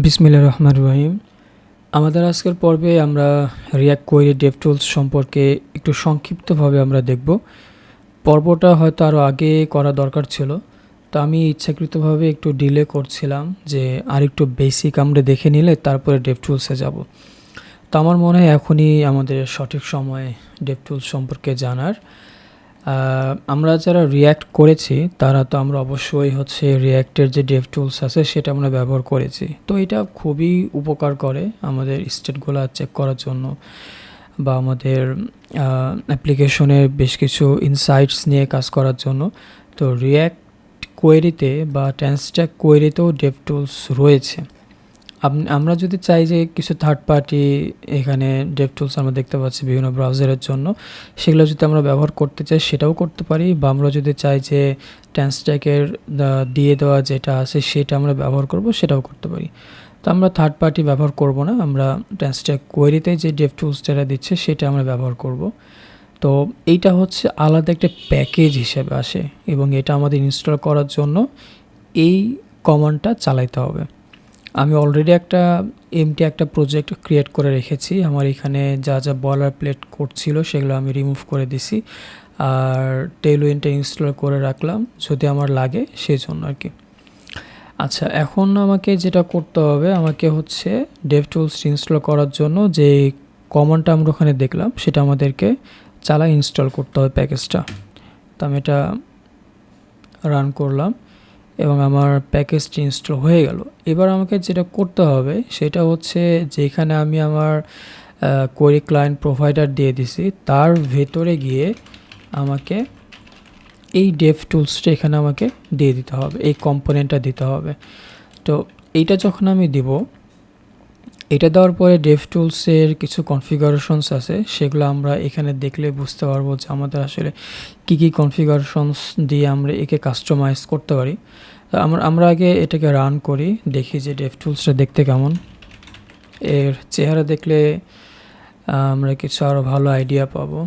বিসমিল্লাহির রহমানির রহিম। আমাদের আজকের পর্বে আমরা রিয়্যাক্ট কোয়েরি ডেভটুলস সম্পর্কে একটু সংক্ষিপ্তভাবে আমরা দেখব। পর্বটা হয়তো আরও আগে করা দরকার ছিল, তো আমি ইচ্ছাকৃতভাবে একটু ডিলে করছিলাম যে আরেকটু বেসিক আমরা দেখে নিলে তারপরে ডেভটুলসে যাব। তো আমার মনে হয় এখনই আমাদের সঠিক সময় ডেভটুলস সম্পর্কে জানার। আমরা যারা রিয়্যাক্ট করেছি তারা তো আমরা অবশ্যই রিয়্যাক্টের যে ডেভটুলস আছে সেটা আমরা ব্যবহার করেছি। তো এটা খুবই উপকার করে আমাদের স্টেটগুলো চেক করার জন্য বা আমাদের অ্যাপ্লিকেশনের বেশ কিছু ইনসাইটস নিয়ে কাজ করার জন্য। তো রিয়্যাক্ট কোয়েরিতে বা ট্যান্সট্যাক কোয়েরিতেও ডেভটুলস রয়েছে। আমরা যদি চাই যে কিছু থার্ড পার্টি এখানে ডেভটুলস আমরা দেখতে পাচ্ছি বিভিন্ন ব্রাউজারের জন্য, সেগুলো যদি আমরা ব্যবহার করতে চাই সেটাও করতে পারি, বা আমরা যদি চাই যে ট্যান্সট্যাকের দিয়ে দেওয়া যেটা আছে সেটা আমরা ব্যবহার করব সেটাও করতে পারি। তো আমরা থার্ড পার্টি ব্যবহার করব না, আমরা ট্যান্সট্যাক কোয়েরিতে যে ডেভটুলস যেটা দিচ্ছে সেটা আমরা ব্যবহার করব। তো এইটা আলাদা একটা প্যাকেজ হিসেবে আসে এবং এটা আমাদের ইনস্টল করার জন্য এই কমান্ডটা চালাইতে হবে। আমি অলরেডি একটা প্রজেক্ট ক্রিয়েট করে রেখেছি। আমার এখানে যা যা বলার প্লেট কোড ছিল সেগুলো আমি রিমুভ করে দিছি, আর টেইলউইনটা ইনস্টল করে রাখলাম যদি আমার লাগে সেই জন্য আর কি। আচ্ছা, এখন আমাকে যেটা করতে হবে, আমাকে ডেভটুলস ইনস্টল করার জন্য যে কমান্ডটা আমরা ওখানে দেখলাম সেটা আমাদেরকে ইনস্টল করতে হবে প্যাকেজটা। তো আমি এটা রান করলাম এবং আমার প্যাকেজটি ইনস্টল হয়ে গেল। এবার আমাকে যেটা করতে হবে সেটা যেখানে আমি আমার কোয়েরি ক্লায়েন্ট প্রোভাইডার দিয়ে দিছি তার ভেতরে গিয়ে আমাকে এই ডেভটুলসটা এখানে আমাকে দিয়ে দিতে হবে, এই কম্পোনেন্টটা দিতে হবে। তো এইটা যখন আমি দিব, এটা দেওয়ার পরে ডেভটুলসের কিছু কনফিগারেশনস আছে, সেগুলো আমরা এখানে দেখলে বুঝতে পারবো যে আমাদের আসলে কী কী কনফিগারেশনস দিয়ে আমরা একে কাস্টমাইজ করতে পারি। তো আমরা আগে এটাকে রান করি, দেখি যে ডেভটুলসটা দেখতে কেমন। এর চেহারা দেখলে আমরা কিছু আরও ভালো আইডিয়া পাবো।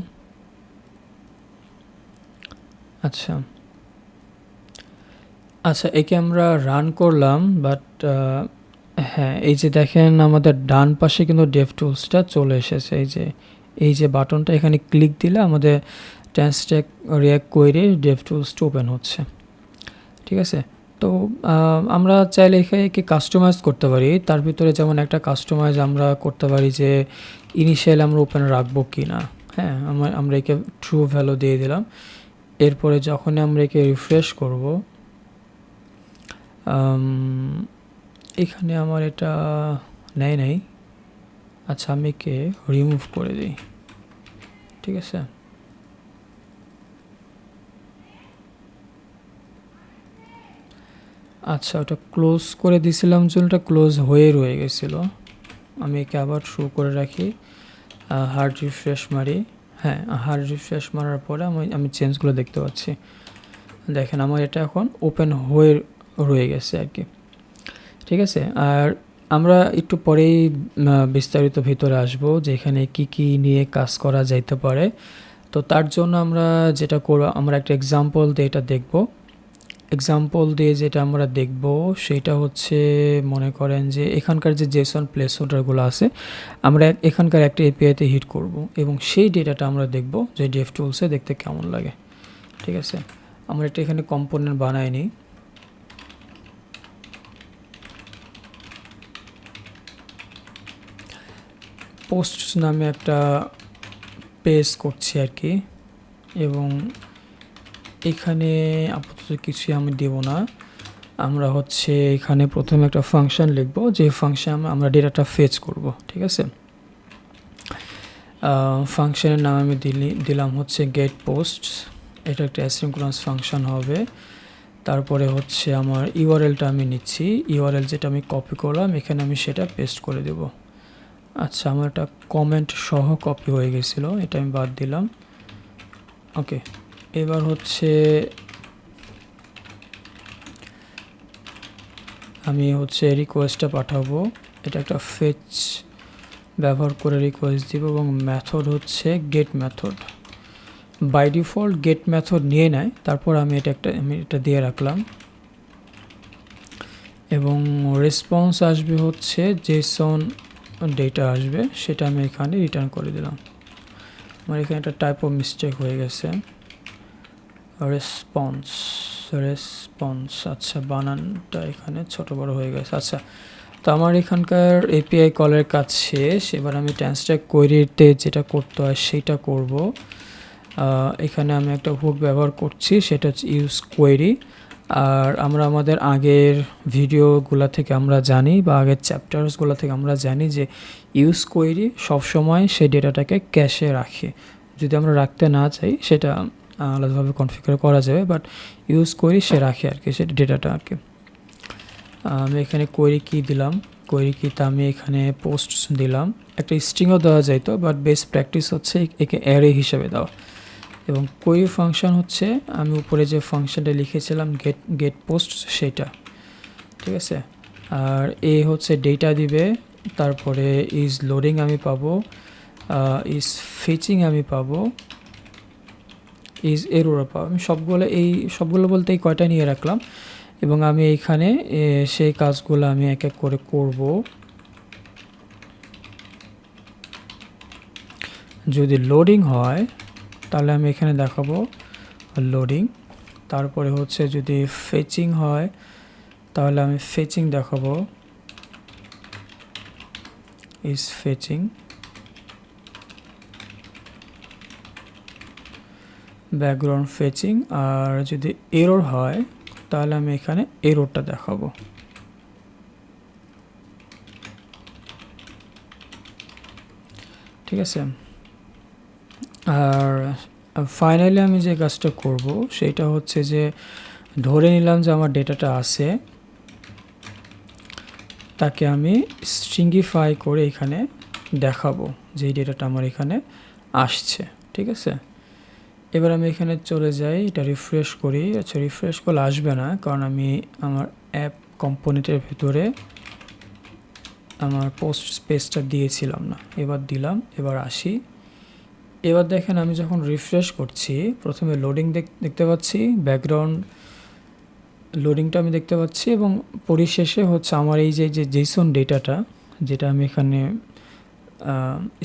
আচ্ছা, একে আমরা রান করলাম, বাট হ্যাঁ, এই যে দেখেন আমাদের ডান পাশে কিন্তু ডেভটুলসটা চলে এসেছে। এই যে বাটনটা, এখানে ক্লিক দিলে আমাদের ট্যান্সট্যাক রিয়্যাক্ট কোয়েরির ডেভটুলসটা ওপেন হচ্ছে। ঠিক আছে, তো আমরা চাইলে একে কাস্টমাইজ করতে পারি। তার ভিতরে যেমন একটা কাস্টমাইজ আমরা করতে পারি যে ইনিশিয়াল আমরা ওপেন রাখবো কি না। হ্যাঁ, আমরা একে ট্রু ভ্যালু দিয়ে দিলাম। এরপরে যখন আমরা একে রিফ্রেশ করব, এখানে আমার এটা নেই। আচ্ছা, আমি একে রিমুভ করে দিই। ঠিক আছে, আচ্ছা, ওটা ক্লোজ করে দিয়েছিলাম, ওটা ক্লোজ হয়ে রয়ে গেছিলো। আমি একে আবার শো করে রাখি, হার্ড রিফ্রেশ মারি। হ্যাঁ, হার্ড রিফ্রেশ মারার পরে আমি চেঞ্জগুলো দেখতে পাচ্ছি। দেখেন আমার এটা এখন ওপেন হয়ে রয়ে গেছে আর কি। ঠিক আছে, আর আমরা একটু পরেই বিস্তারিত ভিতরে আসবো যে এখানে কী নিয়ে কাজ করা যাইতে পারে। তো তার জন্য আমরা যেটা করব, আমরা একটা এক্সাম্পল দিয়ে এটা দেখব। এক্সাম্পল দিয়ে যেটা আমরা দেখব সেটা মনে করেন যে এখানকার যে জেসন প্লেস হোল্ডারগুলো আছে, আমরা এখানকার একটা এপিআইতে হিট করব এবং সেই ডেটাটা আমরা দেখব যে ডেভটুলসে দেখতে কেমন লাগে। ঠিক আছে, আমরা এটা এখানে কম্পোনেন্ট বানাই নিই। পোস্ট নামে একটা পেজ করছি আর কি, এবং এখানে আপাতত কিছুই আমি দেব না। আমরা এখানে প্রথমে একটা ফাংশন লিখব, যে ফাংশন আমরা ডেটাটা ফেচ করব। ঠিক আছে, ফাংশনের নাম আমি দিলাম গেট পোস্ট। এটা একটা অ্যাসিনক্রোনাস ফাংশন হবে। তারপরে আমার ইউআরএলটা আমি নিচ্ছি, ইউআরএল যেটা আমি কপি করলাম এখানে আমি সেটা পেস্ট করে দেব। আচ্ছা, আমার একটা কমেন্ট সহ কপি হয়ে গেছিলো, এটা আমি বাদ দিলাম। ওকে, এবার আমি রিকোয়েস্টটা পাঠাবো। এটা একটা ফেচ ব্যবহার করে রিকোয়েস্ট দিব এবং method get method. By default get method নিয়ে নেয়, তারপর আমি এটা দিয়ে রাখলাম। এবং রেসপন্স আসবে হচ্ছে জেসন ডেটা আসবে, সেটা আমি এখানে রিটার্ন করে দিলাম। আমার এখানে একটা টাইপ অফ মিস্টেক হয়ে গেছে। রেসপন্স রেসপন্স আচ্ছা, বানানটা এখানে ছোট বড় হয়ে গেছে। আচ্ছা, তো আমার এখানকার এপিআই কলের কাজ শেষ। এবার আমি ট্রান্সট্যাক কোয়েরিতে যেটা করতে হয় সেটা করব। এখানে আমি একটা হুক ব্যবহার করছি, সেটা হচ্ছে ইউজ কোয়েরি। আর আমরা আমাদের আগের ভিডিওগুলো থেকে আমরা জানি, বা আগের চ্যাপ্টার্সগুলো থেকে আমরা জানি যে ইউজ কোয়েরি সবসময় সেই ডেটাটাকে ক্যাশে রাখে। যদি আমরা রাখতে না চাই সেটা আলাদাভাবে কনফিগার করা যাবে, বাট ইউজ কোয়েরি সে রাখে আর কি, সেটা ডেটাটা আর কি। আমি এখানে কোয়েরি কি দিলাম, কোয়েরি কিতে আমি এখানে পোস্ট দিলাম। একটা স্ট্রিংও দেওয়া যাইতো, বাট বেস্ট প্র্যাকটিস হচ্ছে একে অ্যারে হিসেবে দেওয়া। এবং কোয়েরি ফাংশন হচ্ছে আমি উপরে যে ফাংশনটা লিখেছিলাম গেট পোস্ট, সেটা ঠিক আছে। আর এ হচ্ছে ডেটা দিবে, তারপরে ইজ লোডিং আমি পাবো, ইজ ফিচিং আমি পাবো, ইজ এরর পাবো। আমি সবগুলো বলতে এই কয়টা নিয়ে রাখলাম, এবং আমি এইখানে সেই কাজগুলো আমি এক এক করে করব। যদি লোডিং হয় তাহলে আমি এখানে দেখাবো লোডিং। তারপরে হচ্ছে যদি ফেচিং হয় তাহলে আমি ফেচিং দেখাবো, ইজ ফেচিং। Background fetching. আর যদি এরর হয় তাহলে আমি এখানে এররটা দেখাবো। ঠিক আছে। আর ফাইনালি আমি যে কাজটা করব সেটা হচ্ছে যে ধরে নিলাম যে আমার ডেটাটা আছে, তাকে আমি স্ট্রিংগিফাই করে এখানে দেখাবো যে এই ডেটাটা আমার এখানে আসছে। ঠিক আছে। এবার আমি এখানে চলে যাই, এটা রিফ্রেশ করি। আচ্ছা, রিফ্রেশ করলে আসবে না, কারণ আমি আমার অ্যাপ কম্পোনেন্টের ভিতরে আমার পোস্ট স্পেসটা দিয়েছিলাম না। এবার দিলাম, এবার আসি। এবার দেখেন আমি যখন রিফ্রেশ করছি, প্রথমে লোডিং দেখতে পাচ্ছি, ব্যাকগ্রাউন্ড লোডিংটা আমি দেখতে পাচ্ছি, এবং পরিশেষে হচ্ছে আমার এই যে জেসন ডেটাটা, যেটা আমি এখানে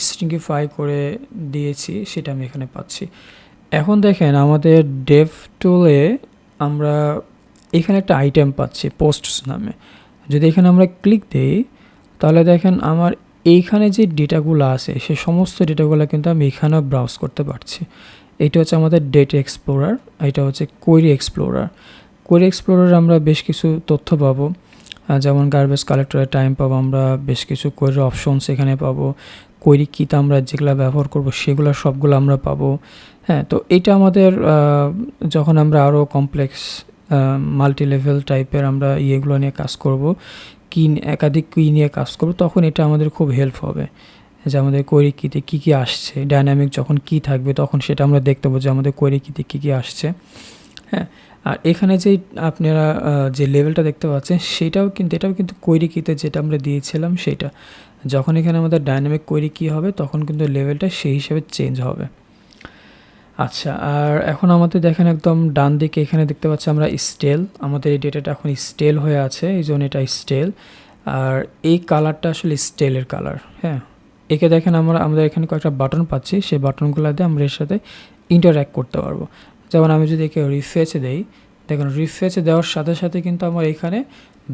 স্ট্রিংগিফাই করে দিয়েছি, সেটা আমি এখানে পাচ্ছি। এখন দেখেন আমাদের ডেভ টুলে আমরা এখানে একটা আইটেম পাচ্ছি পোস্টস নামে। যদি এখানে আমরা ক্লিক দিই তাহলে দেখেন আমার এইখানে যে ডেটাগুলো আছে সে সমস্ত ডেটাগুলো কিন্তু আমি এখানেও ব্রাউজ করতে পারছি। এইটা হচ্ছে আমাদের ডেটা এক্সপ্লোরার, এটা হচ্ছে কোয়েরি এক্সপ্লোরার। কোয়েরি এক্সপ্লোরার আমরা বেশ কিছু তথ্য পাবো, যেমন গার্বেজ কালেক্টরের টাইম পাবো, আমরা বেশ কিছু কোয়েরি অপশনস এখানে পাবো, কোয়েরি কিতে আমরা যেগুলো ব্যবহার করব সেগুলো সবগুলো আমরা পাবো। হ্যাঁ, তো এটা আমাদের যখন আমরা আরও কমপ্লেক্স মাল্টি লেভেল টাইপের আমরা ইয়েগুলো নিয়ে কাজ করব, একাধিক কি নিয়ে কাজ করব, তখন এটা আমাদের খুব হেল্প হবে যে আমাদের কোয়েরি কিতে কী কী আসছে। ডায়নামিক যখন কি থাকবে তখন সেটা আমরা দেখতে পাবো যে আমাদের কোয়েরি কিতে কী কী আসছে। হ্যাঁ, আর এখানে যে আপনারা যে লেভেলটা দেখতে পাচ্ছেন এটাও কিন্তু কোয়েরি কিতে যেটা আমরা দিয়েছিলাম সেটা। যখন এখানে আমাদের ডায়নামিক কোয়েরি কি হবে তখন কিন্তু লেভেলটা সেই হিসেবে চেঞ্জ হবে। আচ্ছা, আর এখন আমাদের দেখেন একদম ডান দিকে এখানে দেখতে পাচ্ছি আমরা স্টেল, আমাদের এই ডেটাটা এখন স্টেল হয়ে আছে, এই জন্য এটা স্টেল। আর এই কালারটা আসলে স্টেলের কালার। হ্যাঁ, একে দেখেন আমাদের এখানে কয়েকটা বাটন পাচ্ছি, সেই বাটনগুলো দিয়ে আমরা এর সাথে ইন্টারঅ্যাক্ট করতে পারবো। যেমন আমি যদি একে রিফ্রেশে দেই, দেখুন রিফ্রেশে দেওয়ার সাথে সাথে কিন্তু আমার এখানে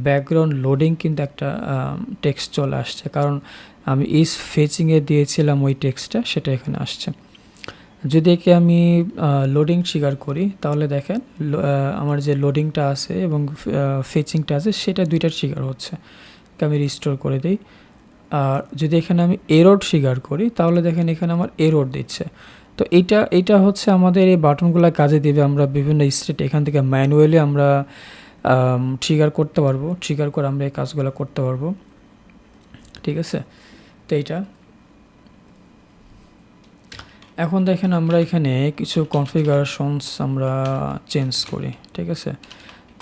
ব্যাকগ্রাউন্ড লোডিং কিন্তু একটা টেক্সট চলে আসছে, কারণ আমি ইজ ফেচিংয়ে দিয়েছিলাম ওই টেক্সটটা, সেটা এখানে আসছে। যদি একে আমি লোডিং ট্রিগার করি তাহলে দেখেন আমার যে লোডিংটা আছে এবং ফেচিংটা আছে সেটা দুইটা ট্রিগার হচ্ছে। আমি রিস্টোর করে দিই। আর যদি এখানে আমি এরর ট্রিগার করি তাহলে দেখেন এখানে আমার এরর দিচ্ছে। তো এইটা হচ্ছে আমাদের এই বাটনগুলো কাজে দিবে। আমরা বিভিন্ন স্টেট এখান থেকে ম্যানুয়ালি আমরা ট্রিগার করতে পারবো, ট্রিগার করে আমরা এই কাজগুলো করতে পারবো। ঠিক আছে, তো এইটা এখন দেখেন আমরা এখানে কিছু কনফিগারেশনস আমরা চেঞ্জ করি। ঠিক আছে,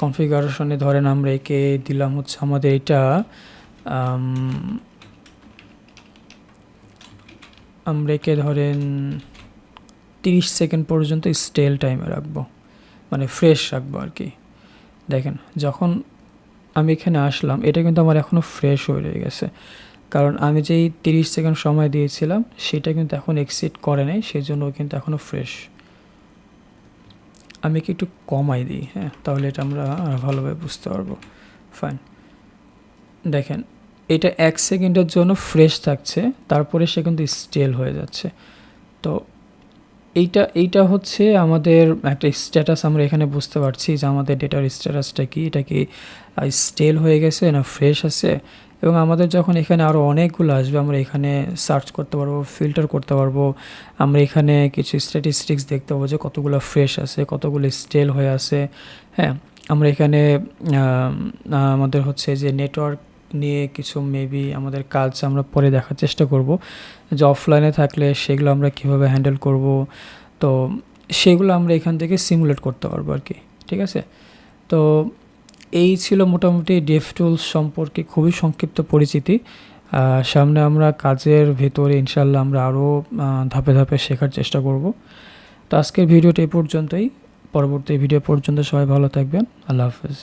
কনফিগারেশনে ধরেন আমরা একে দিলাম হচ্ছে আমাদের এটা আমরা একে ধরেন 30 সেকেন্ড পর্যন্ত স্টেল টাইমে রাখবো, মানে ফ্রেশ রাখবো আর কি। দেখেন যখন আমি এখানে আসলাম, এটা কিন্তু আমার এখনও ফ্রেশ হয়ে রয়ে গেছে। কারণ আমি যেই 30 সেকেন্ড সময় দিয়েছিলাম সেটা কিন্তু এখন এক্সিড করে নাই, সেজন্য কিন্তু এখনও ফ্রেশ। আমি কি একটু কমাই দিই, হ্যাঁ, তাহলে এটা আমরা ভালোভাবে বুঝতে পারবো। ফাইন, দেখেন এটা 1 সেকেন্ডের জন্য ফ্রেশ থাকছে, তারপরে সে কিন্তু স্টেল হয়ে যাচ্ছে। তো এইটা হচ্ছে আমাদের একটা স্ট্যাটাস, আমরা এখানে বুঝতে পারছি যে আমাদের ডেটার স্ট্যাটাসটা কি, এটা কি স্টেল হয়ে গেছে না ফ্রেশ আছে। এবং আমাদের যখন এখানে আরও অনেকগুলো আসবে, আমরা এখানে সার্চ করতে পারবো, ফিল্টার করতে পারবো, আমরা এখানে কিছু স্ট্যাটিস্টিক্স দেখতে পাবো যে কতগুলো ফ্রেশ আছে, কতগুলো স্টেল হয়ে আছে। হ্যাঁ, আমরা এখানে আমাদের হচ্ছে যে নেটওয়ার্ক নিয়ে কিছু মেবি আমাদের কাজ আমরা পরে দেখার চেষ্টা করব, যে অফলাইনে থাকলে সেগুলো আমরা কীভাবে হ্যান্ডেল করব। তো সেগুলো আমরা এখান থেকে সিমুলেট করতে পারবো আর কি, ঠিক আছে। তো এই ছিল মোটামুটি ডেভটুলস সম্পর্কে খুবই সংক্ষিপ্ত পরিচিতি। সামনে আমরা কাজের ভেতরে ইনশাল্লাহ আমরা আরও ধাপে ধাপে শেখার চেষ্টা করব। তো আজকের ভিডিওটা এই পর্যন্তই, পরবর্তী ভিডিও পর্যন্ত সবাই ভালো থাকবেন। আল্লাহ হাফেজ।